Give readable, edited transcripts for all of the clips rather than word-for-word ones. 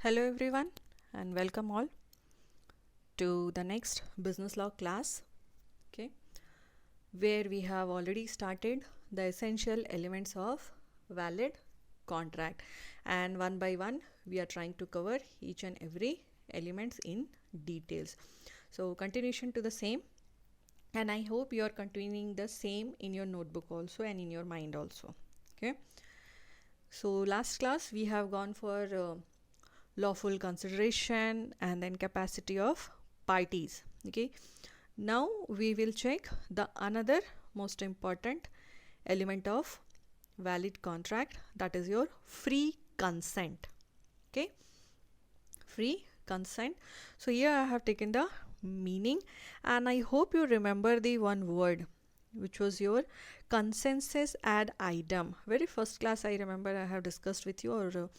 Hello everyone and welcome all to the next business law class, okay, where we have already started the essential elements of valid contract, and one by one we are trying to cover each and every elements in details. So continuation to the same, and I hope you are continuing the same in your notebook also and in your mind also. Okay, so last class we have gone for lawful consideration and then capacity of parties. Okay, now we will check the another most important element of valid contract, that is your free consent. Okay, free consent. So here I have taken the meaning, and I hope you remember the one word which was your consensus ad idem. Very first class I remember I have discussed with you, or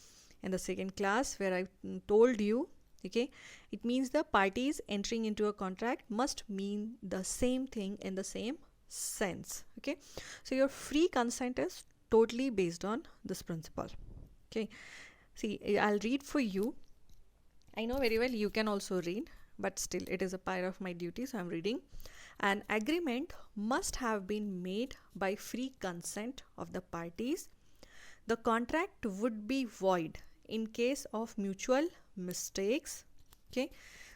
in the second class, where I told you, okay, it means the parties entering into a contract must mean the same thing in the same sense. Okay, so your free consent is totally based on this principle. Okay, see, I'll read for you. I know very well you can also read, but still it is a part of my duty, so I'm reading. An agreement must have been made by free consent of the parties. The contract would be void in case of mutual mistakes. Okay,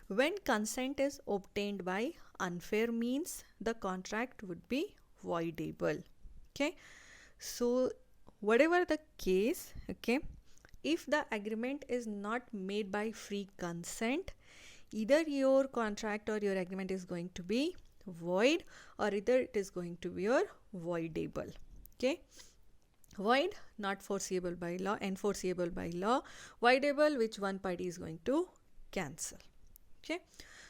when consent is obtained by unfair means, the contract would be voidable. Okay, so whatever the case, okay, if the agreement is not made by free consent, either your contract or your agreement is going to be void, or either it is going to be your voidable. Okay, void, not foreseeable by law, enforceable by law, voidable, which one party is going to cancel. Okay,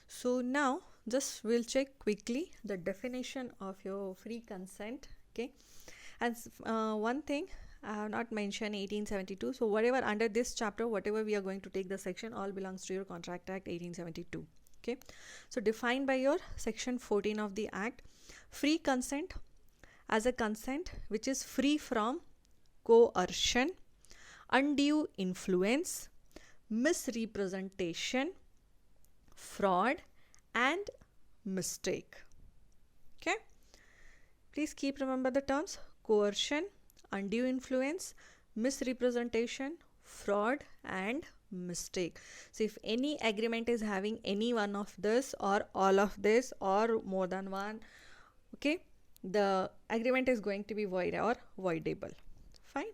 so now just we'll check quickly the definition of your free consent. Okay, and one thing I have not mentioned 1872. So whatever under this chapter, whatever we are going to take the section, all belongs to your Contract Act 1872. Okay, so defined by your section 14 of the act, free consent as a consent which is free from coercion, undue influence, misrepresentation, fraud, and mistake. Okay, please keep remember the terms: coercion, undue influence, misrepresentation, fraud, and mistake. So if any agreement is having any one of this or all of this or more than one, okay, the agreement is going to be void or voidable. Fine.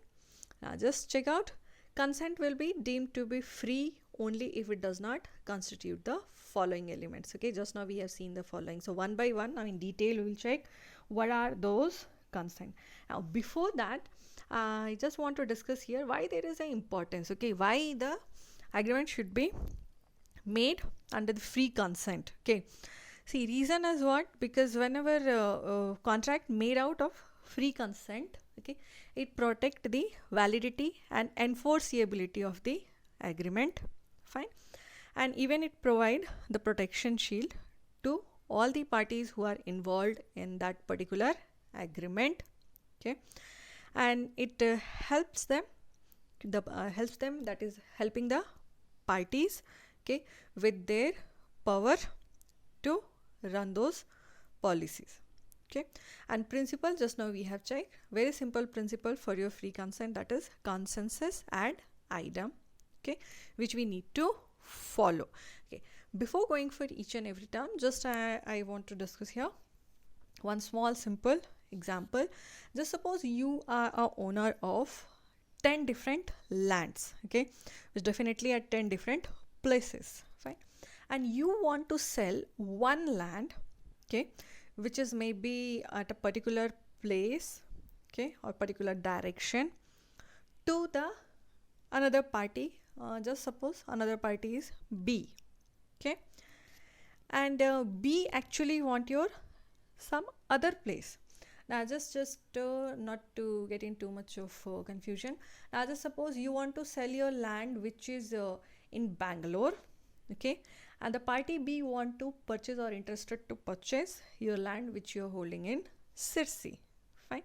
Now just check out, consent will be deemed to be free only if it does not constitute the following elements. Okay, just now we have seen the following. So one by one, now in detail we will check what are those consent. Now before that, I just want to discuss here why there is an importance. Okay, why the agreement should be made under the free consent. Okay, see, reason is what? Because whenever contract made out of free consent, okay, it protect the validity and enforceability of the agreement. Fine. And even it provide the protection shield to all the parties who are involved in that particular agreement. Okay, and it helps them that is helping the parties, okay, with their power to run those policies. Okay, and principle, just now we have checked, very simple principle for your free consent, that is consensus ad idem, okay, which we need to follow. Okay, before going for each and every term, just I want to discuss here one small simple example. Just suppose you are a owner of 10 different lands, okay, which definitely at 10 different places. Fine. And you want to sell one land, okay, which is maybe at a particular place, okay, or particular direction, to the another party. Just suppose another party is B, okay, and B actually want your some other place. Now just not to get in too much of confusion, now just suppose you want to sell your land which is in Bangalore, okay, and the party B want to purchase or interested to purchase your land which you are holding in Sirsi. Fine.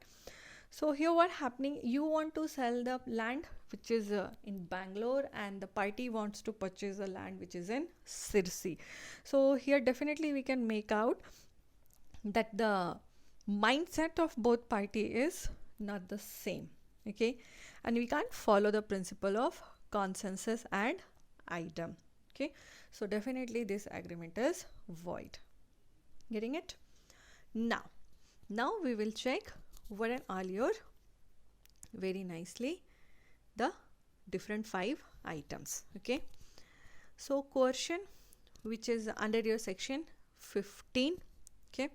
So here what happening, you want to sell the land which is in Bangalore, and the party wants to purchase the land which is in Sirsi. So here definitely we can make out that the mindset of both party is not the same. Okay, and we can't follow the principle of consensus and item. Okay, so definitely this agreement is void. Getting it? Now we will check what and all your very nicely the different 5 items. Okay, so coercion, which is under your section 15. Okay,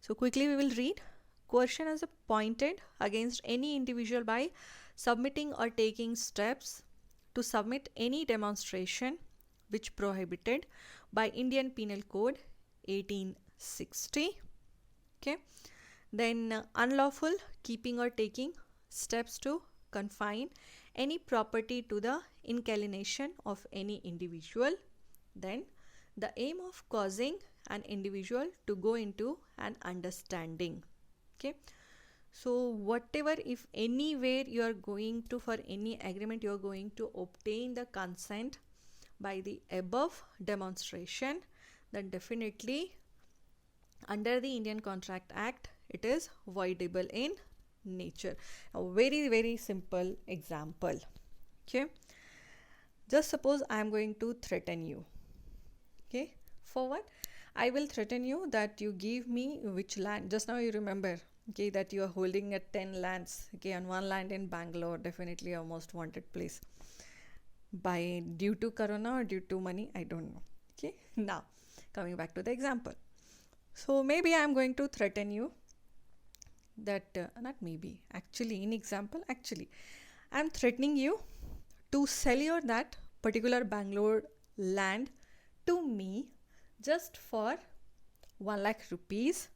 so quickly we will read. Coercion is appointed against any individual by submitting or taking steps to submit any demonstration which prohibited by Indian Penal Code 1860. Okay, then unlawful keeping or taking steps to confine any property to the inclination of any individual. Then the aim of causing an individual to go into an understanding. Okay, so whatever, if anywhere you are going to, for any agreement you are going to obtain the consent by the above demonstration, then definitely under the Indian Contract Act it is voidable in nature. A very simple example. Okay, just suppose I am going to threaten you. Okay, for what? I will threaten you that you give me which land. Just now you remember, okay, that you are holding at 10 lands. Okay, and one land in Bangalore, definitely a most wanted place. By due to corona or due to money, I don't know. Okay, now coming back to the example. So maybe I am going to threaten you that not maybe, actually in example, actually I am threatening you to sell your that particular Bangalore land to me just for 1 lakh rupees,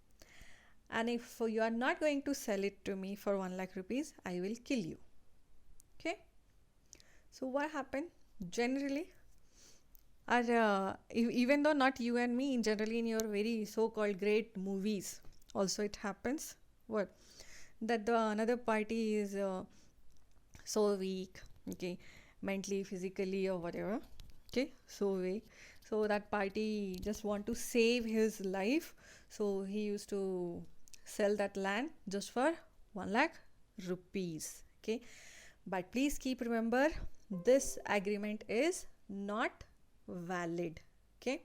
and if you are not going to sell it to me for 1 lakh rupees, I will kill you. Okay, so what happened generally, or even though not you and me, generally in your very so-called great movies also it happens, what, that the another party is so weak, okay, mentally, physically or whatever, okay, so weak, so that party just want to save his life, so he used to sell that land just for 1 lakh rupees. Okay, but please keep remember, this agreement is not valid. Okay,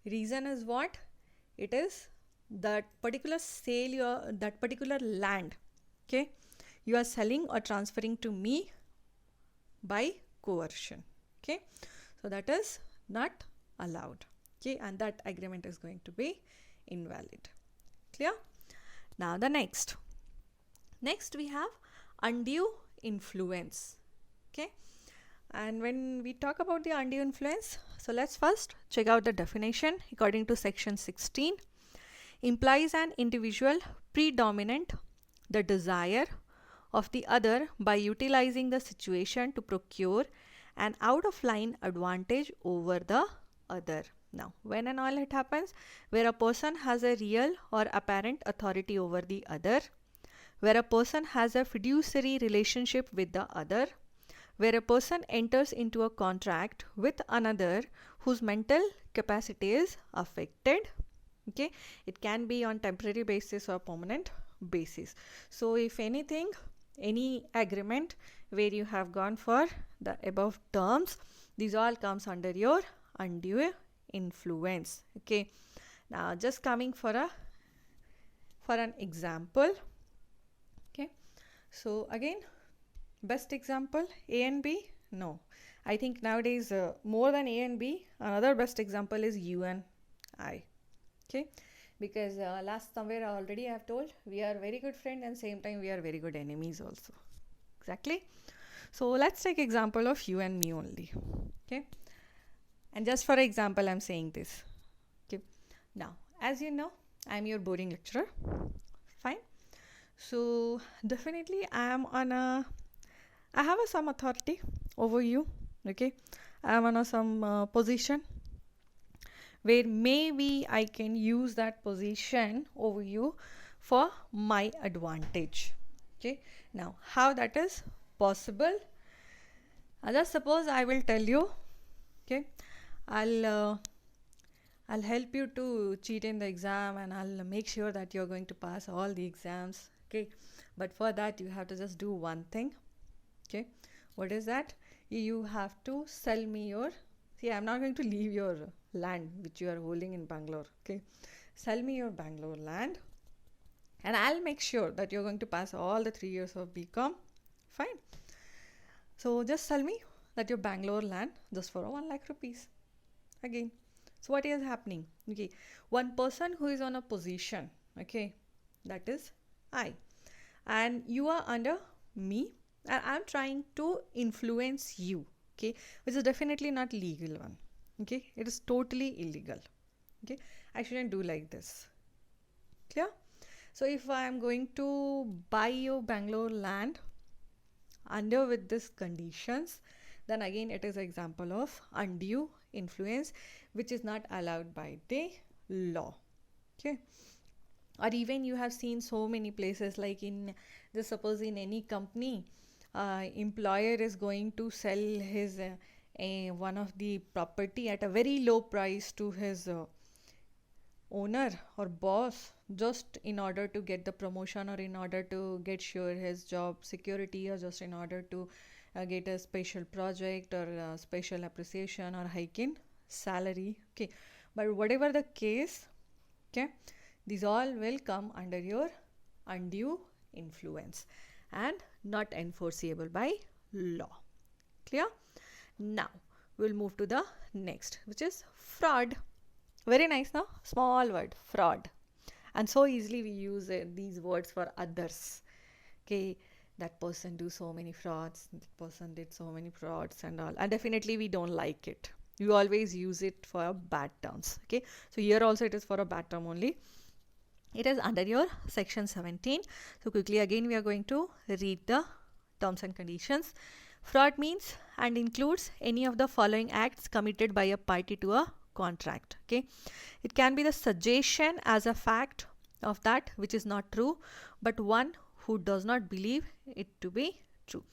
reason is what? It is that particular sale, that particular land, okay, you are selling or transferring to me by coercion. Okay, so that is not allowed. Okay, and that agreement is going to be invalid. Clear? Now the next we have undue influence. Okay, and when we talk about the undue influence, so let's first check out the definition. According to section 16, implies an individual predominant the desire of the other by utilizing the situation to procure an out of line advantage over the other. Now, when and all it happens, where a person has a real or apparent authority over the other, where a person has a fiduciary relationship with the other, where a person enters into a contract with another whose mental capacity is affected. Okay, it can be on temporary basis or permanent basis. So if anything, any agreement where you have gone for the above terms, these all comes under your undue influence. Okay, now just coming for an example. Okay, so again, best example, A and B. No, I think nowadays more than A and B, another best example is you and I. Okay, because last somewhere already I have told, we are very good friends and same time we are very good enemies also. Exactly. So let's take example of you and me only. Okay, and just for example I'm saying this. Okay, now as you know, I'm your boring lecturer. Fine. So definitely I have some authority over you. Okay, I am on some position where maybe I can use that position over you for my advantage. Okay, now how that is possible? Just suppose I will tell you, okay, I'll uh, I'll help you to cheat in the exam, and I'll make sure that you're going to pass all the exams. Okay, but for that you have to just do one thing. Okay, what is that? You have to sell me your, see, I'm not going to leave your land which you are holding in Bangalore. Okay, sell me your Bangalore land, and I'll make sure that you're going to pass all the 3 years of BCom. Fine. So just sell me that your Bangalore land just for 1 lakh rupees. Again. So what is happening? Okay, one person who is on a position, okay, that is I, and you are under me, and I'm trying to influence you, okay, which is definitely not legal one. Okay, it is totally illegal. Okay, I shouldn't do like this. Clear? So if I am going to buy your Bangalore land under with these conditions, then again it is an example of undue influence, which is not allowed by the law. Okay, or even you have seen so many places, like in, just suppose in any company, employer is going to sell his one of the property at a very low price to his owner or boss, just in order to get the promotion, or in order to get sure his job security, or just in order to get a special project, or a special appreciation, or hike in salary. Okay, but whatever the case, okay, these all will come under your undue influence and not enforceable by law. Clear? Now we'll move to the next, which is fraud. Very nice, no? Small word, fraud. And so easily we use these words for others. Okay, that person do so many frauds, that person did so many frauds and all. And definitely we don't like it. You always use it for bad terms. Okay, so here also it is for a bad term only. It is under your section 17. So quickly again we are going to read the terms and conditions. Fraud means and includes any of the following acts committed by a party to a contract. Okay, it can be the suggestion as a fact of that which is not true, but one who does not believe it to be true.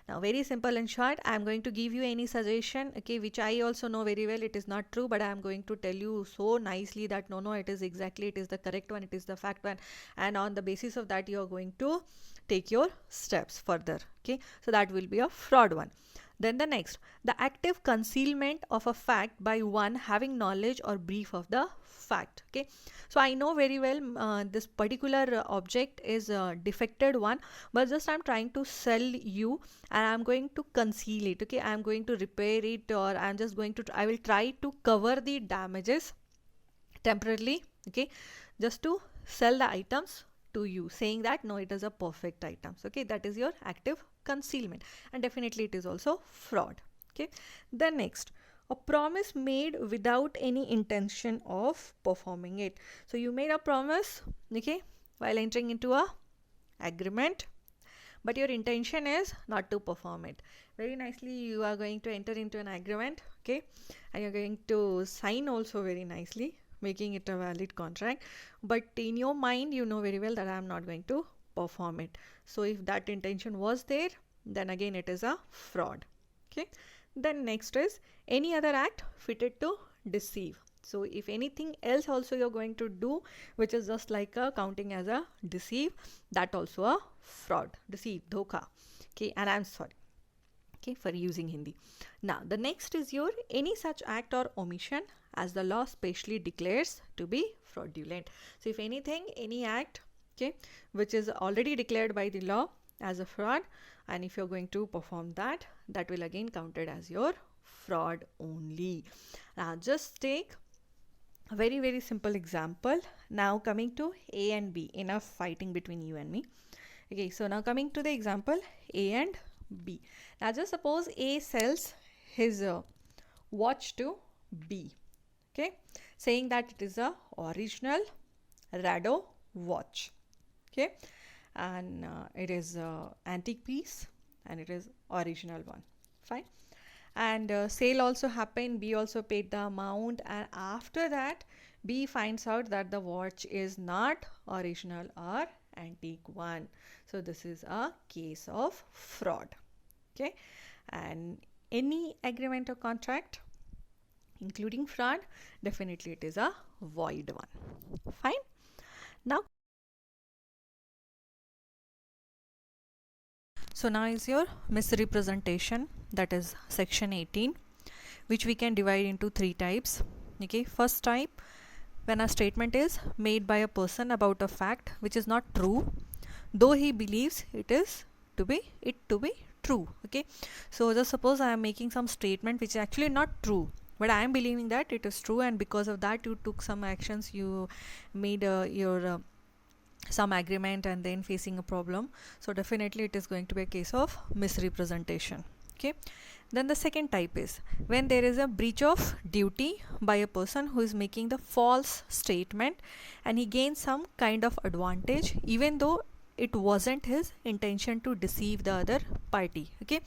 Now very simple and short, I am going to give you any suggestion, okay, which I also know very well it is not true, but I am going to tell you so nicely that no, it is exactly, it is the correct one, it is the fact one, and on the basis of that you are going to take your steps further. Okay, so that will be a fraud one. Then the next, the active concealment of a fact by one having knowledge or brief of the fact. Okay, so I know very well this particular object is a defected one, but just I'm trying to sell you, and I'm going to conceal it. Okay, I'm going to repair it, or I'm just going to, I will try to cover the damages temporarily. Okay, just to sell the items to you, saying that no, it is a perfect items. Okay, that is your active concealment, and definitely it is also fraud. Okay, the next, a promise made without any intention of performing it. So you made a promise, okay, while entering into a agreement, but your intention is not to perform it. Very nicely you are going to enter into an agreement, okay, and you're going to sign also very nicely, making it a valid contract, but in your mind you know very well that I am not going to perform it. So if that intention was there, then again it is a fraud. Okay, then next is any other act fitted to deceive. So if anything else also you're going to do which is just like a counting as a deceive, that also a fraud, deceive, dhoka. Okay, and I'm sorry, okay, for using Hindi. Now the next is your any such act or omission as the law specially declares to be fraudulent. So if anything, any act, okay, which is already declared by the law as a fraud, and if you're going to perform that, that will again counted as your fraud only. Now just take a very very simple example. Now coming to A and B, enough fighting between you and me. Okay, so now coming to the example A and B. Now just suppose A sells his watch to B, okay, saying that it is a original Rado watch, okay, and it is antique piece and it is original one. Fine, and sale also happened, B also paid the amount, and after that B finds out that the watch is not original or antique one. So this is a case of fraud. Okay, and any agreement or contract including fraud, definitely it is a void one. Fine. Now, so now is your misrepresentation, that is section 18, which we can divide into three types. Okay, first type, when a statement is made by a person about a fact which is not true, though he believes it to be true. Okay, so just suppose I am making some statement which is actually not true, but I am believing that it is true, and because of that you took some actions, you made your some agreement and then facing a problem. So definitely it is going to be a case of misrepresentation. Okay, then the second type is when there is a breach of duty by a person who is making the false statement and he gains some kind of advantage even though it wasn't his intention to deceive the other party. Okay,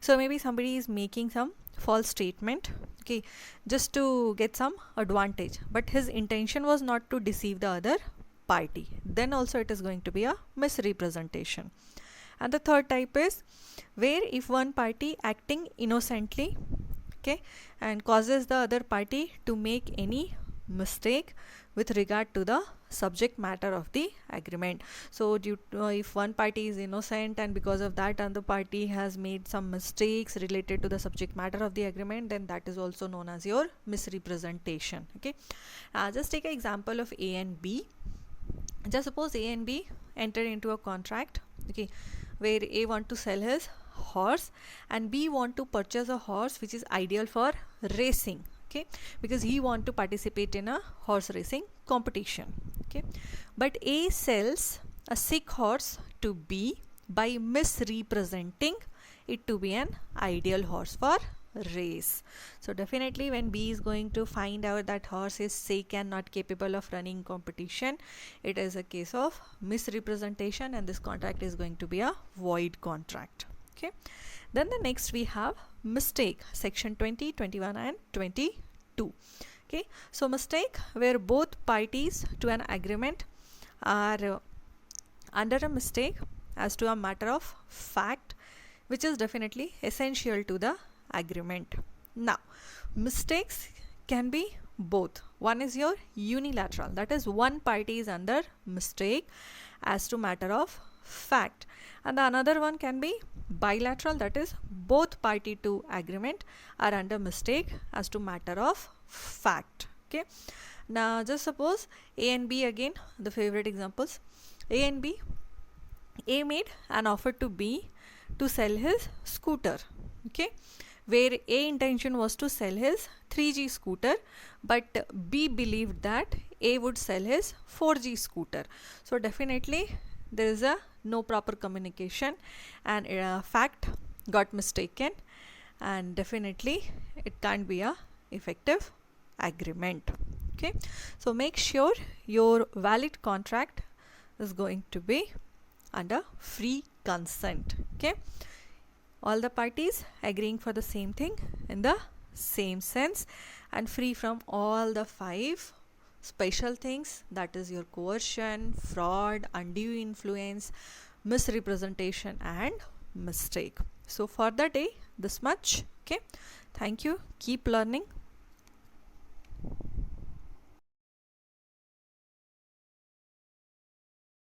so maybe somebody is making some false statement, okay, just to get some advantage, but his intention was not to deceive the other party, then also it is going to be a misrepresentation. And the third type is where if one party acting innocently, okay, and causes the other party to make any mistake with regard to the subject matter of the agreement. So due to, if one party is innocent and because of that another party has made some mistakes related to the subject matter of the agreement, then that is also known as your misrepresentation. Okay, just take an example of A and B. Just suppose A and B enter into a contract, okay, where A want to sell his horse and B want to purchase a horse which is ideal for racing, okay, because he want to participate in a horse racing competition. Okay, but A sells a sick horse to B by misrepresenting it to be an ideal horse for race. So definitely when B is going to find out that horse is sick and not capable of running competition, it is a case of misrepresentation and this contract is going to be a void contract. Okay, then the next we have mistake, section 20, 21 and 22. Okay, so mistake where both parties to an agreement are under a mistake as to a matter of fact which is definitely essential to the agreement. Now mistakes can be both. One is your unilateral, that is one party is under mistake as to matter of fact, and the another one can be bilateral, that is both party to agreement are under mistake as to matter of fact. Okay, now just suppose A and B, again the favorite examples. A and B, A made an offer to B to sell his scooter, okay, where A intention was to sell his 3G scooter, but B believed that A would sell his 4G scooter. So definitely there is a no proper communication and fact got mistaken, and definitely it can't be a effective agreement. Okay, so make sure your valid contract is going to be under free consent. Okay, all the parties agreeing for the same thing in the same sense and free from all the 5 special things, that is your coercion, fraud, undue influence, misrepresentation and mistake. So for the day this much. Okay, thank you, keep learning.